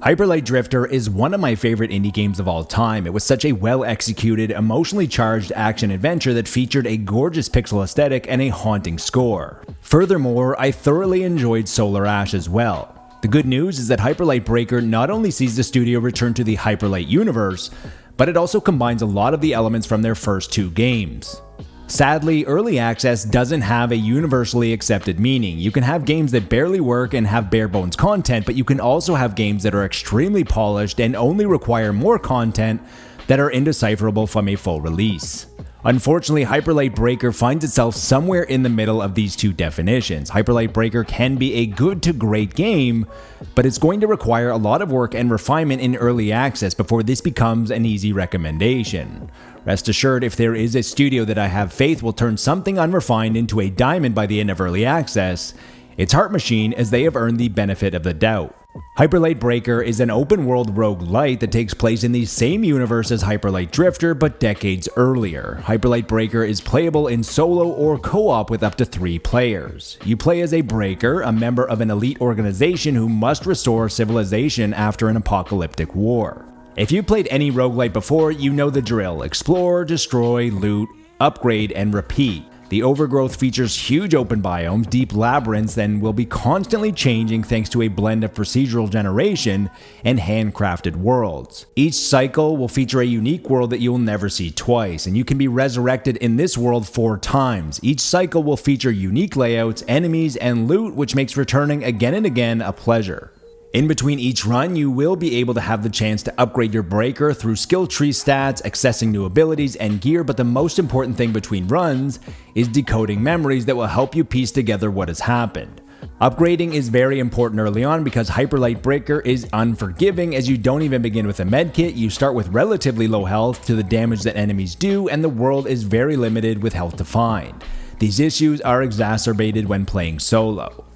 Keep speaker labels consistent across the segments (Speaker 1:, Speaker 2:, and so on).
Speaker 1: Hyper Light Drifter is one of my favorite indie games of all time. It was such a well-executed, emotionally charged action-adventure that featured a gorgeous pixel aesthetic and a haunting score. Furthermore, I thoroughly enjoyed Solar Ash as well. The good news is that Hyper Light Breaker not only sees the studio return to the Hyper Light universe, but it also combines a lot of the elements from their first two games. Sadly, early access doesn't have a universally accepted meaning. You can have games that barely work and have bare bones content, but you can also have games that are extremely polished and only require more content that are indecipherable from a full release. Unfortunately, Hyper Light Breaker finds itself somewhere in the middle of these two definitions. Hyper Light Breaker can be a good to great game, but it's going to require a lot of work and refinement in early access before this becomes an easy recommendation. Rest assured, if there is a studio that I have faith will turn something unrefined into a diamond by the end of early access, it's Heart Machine, as they have earned the benefit of the doubt. Hyper Light Breaker is an open-world roguelite that takes place in the same universe as Hyper Light Drifter, but decades earlier. Hyper Light Breaker is playable in solo or co-op with up to 3 players. You play as a breaker, a member of an elite organization who must restore civilization after an apocalyptic war. If you've played any roguelite before, you know the drill: explore, destroy, loot, upgrade, and repeat. The overgrowth features huge open biomes, deep labyrinths, and will be constantly changing thanks to a blend of procedural generation and handcrafted worlds. Each cycle will feature a unique world that you will never see twice, and you can be resurrected in this world 4 times. Each cycle will feature unique layouts, enemies, and loot, which makes returning again and again a pleasure. In between each run, you will be able to have the chance to upgrade your breaker through skill tree stats, accessing new abilities and gear, but the most important thing between runs is decoding memories that will help you piece together what has happened. Upgrading is very important early on because Hyper Light Breaker is unforgiving, as you don't even begin with a medkit. You start with relatively low health to the damage that enemies do, and the world is very limited with health to find. These issues are exacerbated when playing solo.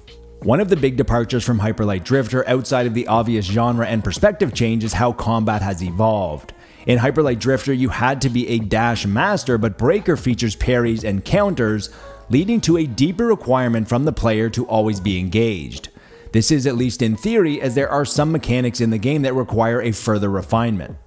Speaker 1: One of the big departures from Hyper Light Drifter outside of the obvious genre and perspective change is how combat has evolved. In Hyper Light Drifter, you had to be a dash master, but Breaker features parries and counters, leading to a deeper requirement from the player to always be engaged. This is at least in theory, as there are some mechanics in the game that require a further refinement.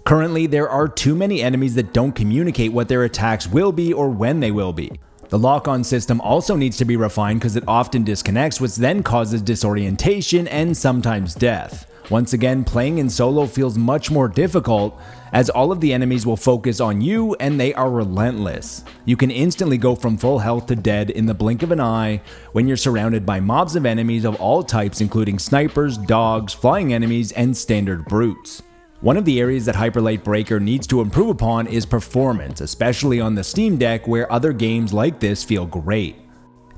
Speaker 1: Currently, there are too many enemies that don't communicate what their attacks will be or when they will be. The lock-on system also needs to be refined because it often disconnects, which then causes disorientation and sometimes death. Once again, playing in solo feels much more difficult, as all of the enemies will focus on you and they are relentless. You can instantly go from full health to dead in the blink of an eye when you're surrounded by mobs of enemies of all types, including snipers, dogs, flying enemies, and standard brutes. One of the areas that Hyper Light Breaker needs to improve upon is performance, especially on the Steam Deck, where other games like this feel great.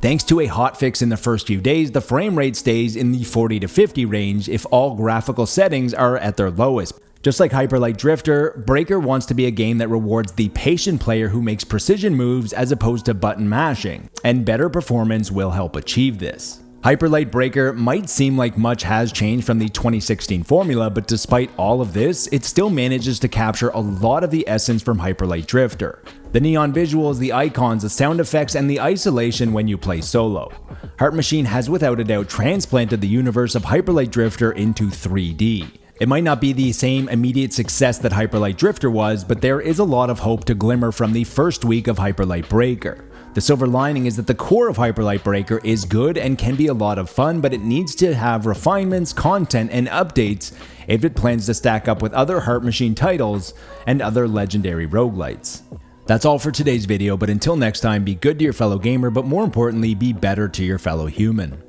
Speaker 1: Thanks to a hotfix in the first few days, the frame rate stays in the 40 to 50 range if all graphical settings are at their lowest. Just like Hyper Light Drifter, Breaker wants to be a game that rewards the patient player who makes precision moves as opposed to button mashing, and better performance will help achieve this. Hyper Light Breaker might seem like much has changed from the 2016 formula, but despite all of this, it still manages to capture a lot of the essence from Hyper Light Drifter. The neon visuals, the icons, the sound effects, and the isolation when you play solo. Heart Machine has without a doubt transplanted the universe of Hyper Light Drifter into 3D. It might not be the same immediate success that Hyper Light Drifter was, but there is a lot of hope to glimmer from the first week of Hyper Light Breaker. The silver lining is that the core of Hyper Light Breaker is good and can be a lot of fun, but it needs to have refinements, content, and updates if it plans to stack up with other Heart Machine titles and other legendary roguelites. That's all for today's video, but until next time, be good to your fellow gamer, but more importantly, be better to your fellow human.